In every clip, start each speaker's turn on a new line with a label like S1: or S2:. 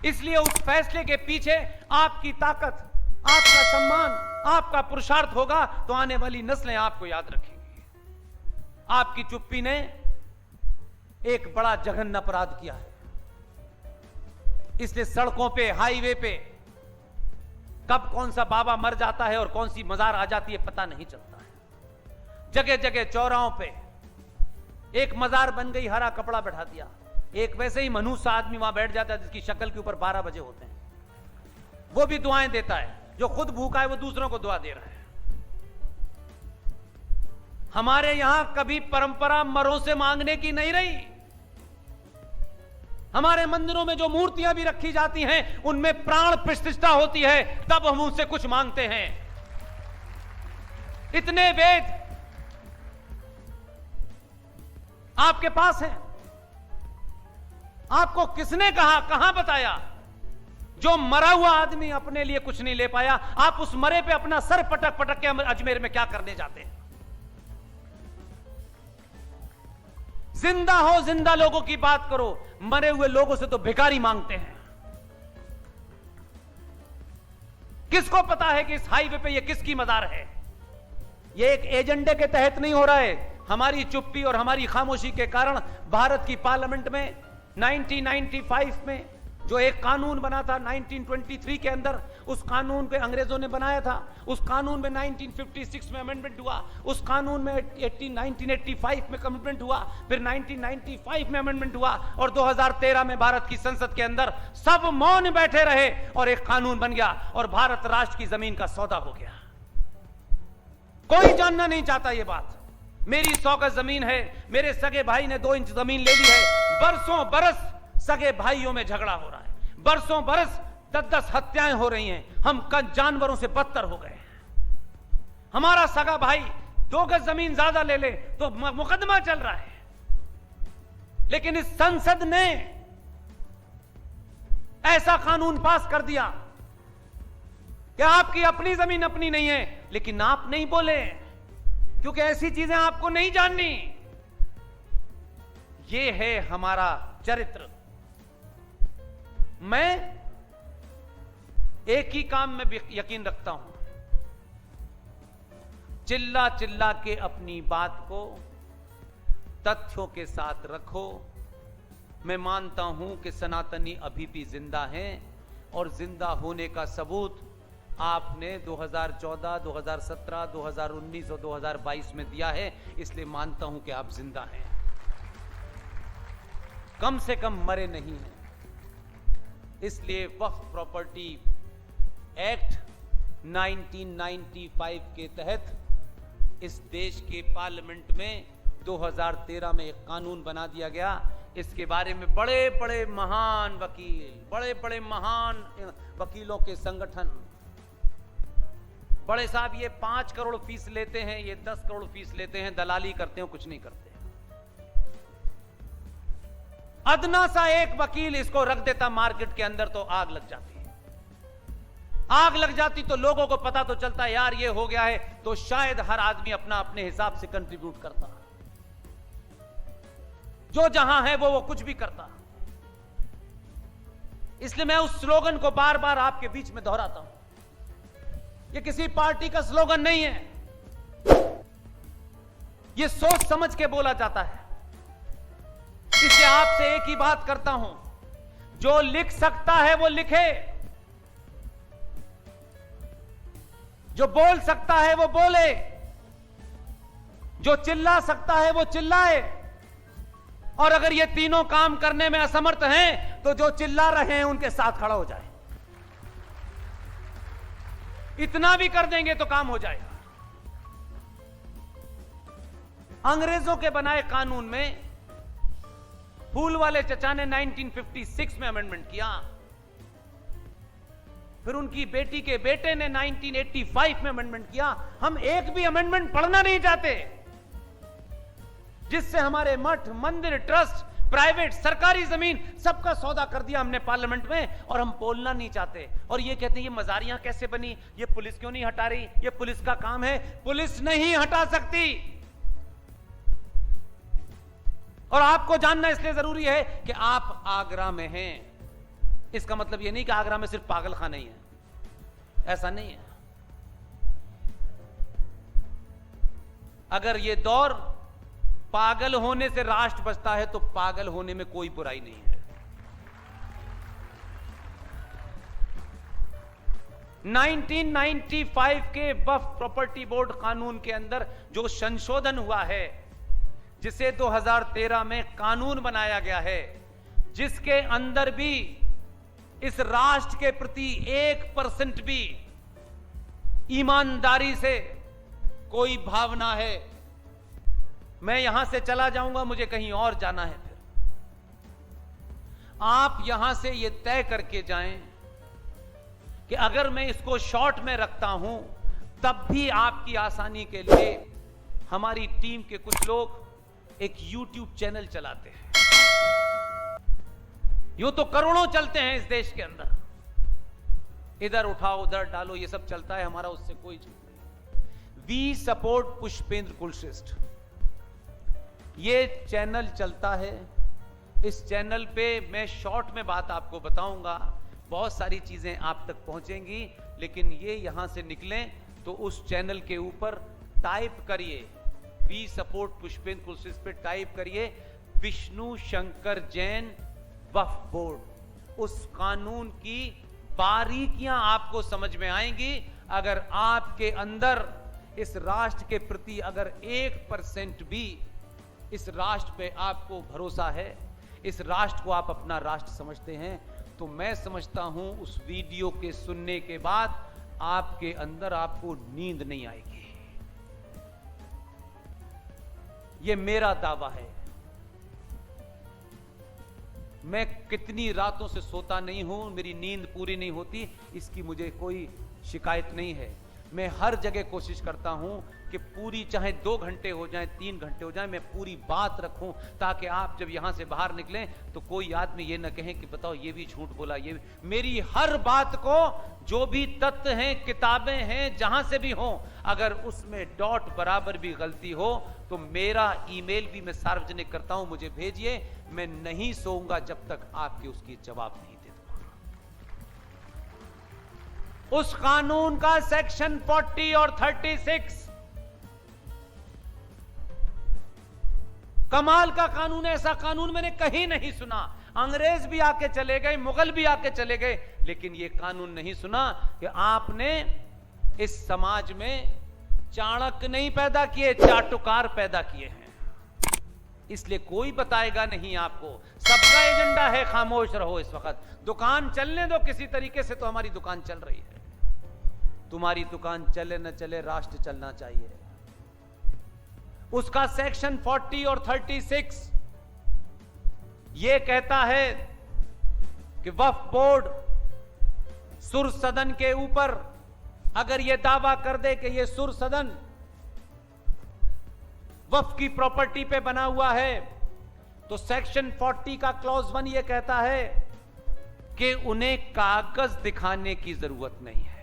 S1: इसलिए उस फैसले के पीछे आपकी ताकत, आपका सम्मान, आपका पुरुषार्थ होगा तो आने वाली नस्लें आपको याद रखेंगी। आपकी चुप्पी ने एक बड़ा जघन्य अपराध किया है। इसलिए सड़कों पे, हाईवे पे कब कौन सा बाबा मर जाता है और कौन सी मजार आ जाती है पता नहीं चलता है। जगह जगह चौराहों पे एक मजार बन गई, हरा कपड़ा बैठा दिया, एक वैसे ही मनुष्य आदमी वहां बैठ जाता है जिसकी शक्ल के ऊपर 12 बजे होते हैं। वो भी दुआएं देता है, जो खुद भूखा है वो दूसरों को दुआ दे रहा है। हमारे यहां कभी परंपरा मरों से मांगने की नहीं रही। हमारे मंदिरों में जो मूर्तियां भी रखी जाती हैं उनमें प्राण प्रतिष्ठा होती है, तब हम उनसे कुछ मांगते हैं। इतने वेद आपके पास हैं, आपको किसने कहा, कहां बताया? जो मरा हुआ आदमी अपने लिए कुछ नहीं ले पाया, आप उस मरे पे अपना सर पटक पटक के अजमेर में क्या करने जाते हैं? जिंदा हो, जिंदा लोगों की बात करो, मरे हुए लोगों से तो भिखारी मांगते हैं। किसको पता है कि इस हाईवे पे ये किसकी मजार है? ये एक एजेंडे के तहत नहीं हो रहा है। हमारी चुप्पी और हमारी खामोशी के कारण भारत की पार्लियामेंट में 1995 में जो एक कानून बना था 1923 के अंदर, उस कानून पे अंग्रेजों ने बनाया था। उस कानून में 1956 में अमेंडमेंट हुआ, उस कानून में 1985 में अमेंडमेंट हुआ, फिर 1995 में अमेंडमेंट हुआ और 2013 में भारत की संसद के अंदर सब मौन बैठे रहे और एक कानून बन गया और भारत राष्ट्र की जमीन का सौदा हो गया। कोई जानना नहीं चाहता ये बात। मेरी 100 गज जमीन है, मेरे सगे भाई ने 2 इंच जमीन ले ली है। बरसों बरस सगे भाइयों में झगड़ा हो रहा है, बरसों बरस 10-10 हत्याएं हो रही हैं। हम जानवरों से बदतर हो गए। हमारा सगा भाई 2 गज जमीन ज्यादा ले ले तो मुकदमा चल रहा है। लेकिन इस संसद ने ऐसा कानून पास कर दिया कि आपकी अपनी जमीन अपनी नहीं है, लेकिन आप नहीं बोले क्योंकि ऐसी चीजें आपको नहीं जाननी। ये है हमारा चरित्र। मैं एक ही काम में यकीन रखता हूं, चिल्ला चिल्ला के अपनी बात को तथ्यों के साथ रखो। मैं मानता हूं कि सनातनी अभी भी जिंदा हैं और जिंदा होने का सबूत आपने 2014, 2017, 2019 और 2022 में दिया है। इसलिए मानता हूं कि आप जिंदा हैं, कम से कम मरे नहीं हैं। इसलिए वक्फ प्रॉपर्टी एक्ट 1995 के तहत इस देश के पार्लियामेंट में 2013 में एक कानून बना दिया गया। इसके बारे में बड़े बड़े महान वकील, बड़े बड़े महान वकीलों के संगठन, बड़े साहब ये 5 करोड़ फीस लेते हैं, ये 10 करोड़ फीस लेते हैं, दलाली करते हैं, कुछ नहीं करते। अदना सा एक वकील इसको रख देता मार्केट के अंदर तो आग लग जाती है। आग लग जाती तो लोगों को पता तो चलता यार ये हो गया है, तो शायद हर आदमी अपना अपने हिसाब से कंट्रीब्यूट करता, जो जहां है वो कुछ भी करता। इसलिए मैं उस स्लोगन को बार बार आपके बीच में दोहराता हूं। ये किसी पार्टी का स्लोगन नहीं है, ये सोच समझ के बोला जाता है। इसलिए आपसे एक ही बात करता हूं, जो लिख सकता है वो लिखे, जो बोल सकता है वो बोले, जो चिल्ला सकता है वो चिल्लाए। और अगर ये तीनों काम करने में असमर्थ हैं तो जो चिल्ला रहे हैं उनके साथ खड़ा हो जाए। इतना भी कर देंगे तो काम हो जाएगा। अंग्रेजों के बनाए कानून में फूल वाले चचा ने 1956 में अमेंडमेंट किया, फिर उनकी बेटी के बेटे ने 1985 में अमेंडमेंट किया। हम एक भी अमेंडमेंट पढ़ना नहीं चाहते जिससे हमारे मठ, मंदिर, ट्रस्ट, प्राइवेट, सरकारी जमीन सबका सौदा कर दिया हमने पार्लियामेंट में, और हम बोलना नहीं चाहते। और ये कहते हैं ये मजारियां कैसे बनी, ये पुलिस क्यों नहीं हटा रही, ये पुलिस का काम है। पुलिस नहीं हटा सकती। और आपको जानना इसलिए जरूरी है कि आप आगरा में हैं। इसका मतलब यह नहीं कि आगरा में सिर्फ पागल खाने ही है, ऐसा नहीं है। अगर यह दौर पागल होने से राष्ट्र बचता है तो पागल होने में कोई बुराई नहीं है। 1995 के वक्फ प्रॉपर्टी बोर्ड कानून के अंदर जो संशोधन हुआ है, जिसे 2013 में कानून बनाया गया है, जिसके अंदर भी इस राष्ट्र के प्रति 1% भी ईमानदारी से कोई भावना है, मैं यहां से चला जाऊंगा, मुझे कहीं और जाना है, फिर आप यहां से यह तय करके जाएं कि अगर मैं इसको शॉर्ट में रखता हूं तब भी आपकी आसानी के लिए हमारी टीम के कुछ लोग एक YouTube चैनल चलाते हैं। यूं तो करोड़ों चलते हैं इस देश के अंदर, इधर उठाओ उधर डालो, ये सब चलता है, हमारा उससे कोई झूठ नहीं। वी सपोर्ट पुष्पेंद्र कुलश्रेष्ठ, ये चैनल चलता है। इस चैनल पे मैं शॉर्ट में बात आपको बताऊंगा, बहुत सारी चीजें आप तक पहुंचेंगी, लेकिन ये यहां से निकलें तो उस चैनल के ऊपर टाइप करिए वी सपोर्ट पुष्पेंद्र कुलश्रेष्ठ पे टाइप करिए विष्णु शंकर जैन वक्फ बोर्ड। उस कानून की बारीकियां आपको समझ में आएंगी। अगर आपके अंदर इस राष्ट्र के प्रति अगर 1% भी इस राष्ट्र पे आपको भरोसा है, इस राष्ट्र को आप अपना राष्ट्र समझते हैं, तो मैं समझता हूं उस वीडियो के सुनने के बाद आपके अंदर आपको नींद नहीं आएगी। ये मेरा दावा है। मैं कितनी रातों से सोता नहीं हूं, मेरी नींद पूरी नहीं होती, इसकी मुझे कोई शिकायत नहीं है। मैं हर जगह कोशिश करता हूं कि पूरी, चाहे 2 घंटे हो जाएं, 3 घंटे हो जाएं, मैं पूरी बात रखूं, ताकि आप जब यहां से बाहर निकलें तो कोई आदमी ये न कहे कि बताओ ये भी झूठ बोला, ये भी। मेरी हर बात को, जो भी तथ्य हैं, किताबें हैं, जहां से भी हों, अगर उसमें डॉट बराबर भी गलती हो तो मेरा ईमेल भी मैं सार्वजनिक करता हूं, मुझे भेजिए। मैं नहीं सोऊंगा जब तक आपके उसकी जवाब नहीं दे दूंगा। उस कानून का सेक्शन 40 और 36 कमाल का कानून है। ऐसा कानून मैंने कहीं नहीं सुना। अंग्रेज भी आके चले गए, मुगल भी आके चले गए, लेकिन यह कानून नहीं सुना कि आपने इस समाज में चाणक्य नहीं पैदा किए, चाटुकार पैदा किए हैं। इसलिए कोई बताएगा नहीं आपको, सबका एजेंडा है खामोश रहो। इस वक्त दुकान चलने दो किसी तरीके से, तो हमारी दुकान चल रही है। तुम्हारी दुकान चले न चले, राष्ट्र चलना चाहिए। उसका सेक्शन 40 और 36 यह कहता है कि वक्फ बोर्ड सुर सदन के ऊपर अगर यह दावा कर दे कि यह सुर सदन वक्फ की प्रॉपर्टी पे बना हुआ है, तो सेक्शन 40 का क्लॉज 1 यह कहता है कि उन्हें कागज दिखाने की जरूरत नहीं है,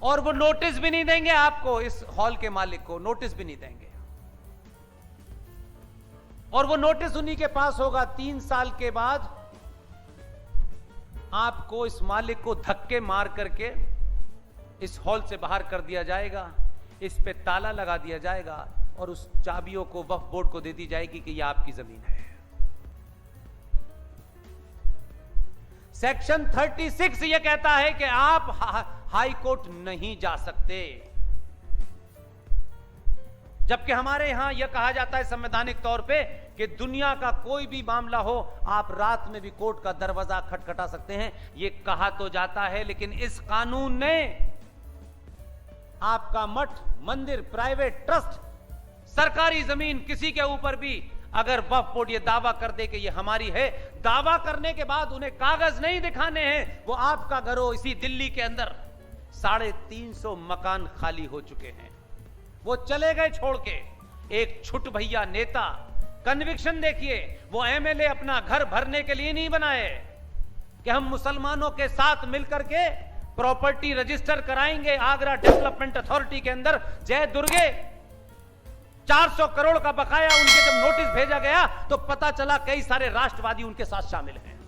S1: और वो नोटिस भी नहीं देंगे आपको, इस हॉल के मालिक को नोटिस भी नहीं देंगे। और वो नोटिस उन्हीं के पास होगा। 3 साल के बाद आपको, इस मालिक को धक्के मार करके इस हॉल से बाहर कर दिया जाएगा, इस पे ताला लगा दिया जाएगा, और उस चाबियों को वक्फ बोर्ड को दे दी जाएगी कि यह आपकी जमीन है। सेक्शन 36 यह कहता है कि आप हाई कोर्ट नहीं जा सकते, जबकि हमारे यहां यह कहा जाता है संवैधानिक तौर पे कि दुनिया का कोई भी मामला हो, आप रात में भी कोर्ट का दरवाजा खटखटा सकते हैं। यह कहा तो जाता है, लेकिन इस कानून ने आपका मठ, मंदिर, प्राइवेट ट्रस्ट, सरकारी जमीन, किसी के ऊपर भी अगर वक्फ बोर्ड ये दावा कर दे कि ये हमारी है, दावा करने के बाद उन्हें कागज नहीं दिखाने हैं, वो आपका घर हो। इसी दिल्ली के अंदर 350 मकान खाली हो चुके हैं, वो चले गए छोड़ के। एक छुट भैया नेता, कन्विक्शन देखिए, वो एमएलए अपना घर भरने के लिए नहीं बनाए कि हम मुसलमानों के साथ मिलकर के प्रॉपर्टी रजिस्टर कराएंगे आगरा डेवलपमेंट अथॉरिटी के अंदर। जय दुर्गे 400 करोड़ का बकाया उनके जब नोटिस भेजा गया तो पता चला कई सारे राष्ट्रवादी उनके साथ शामिल हैं।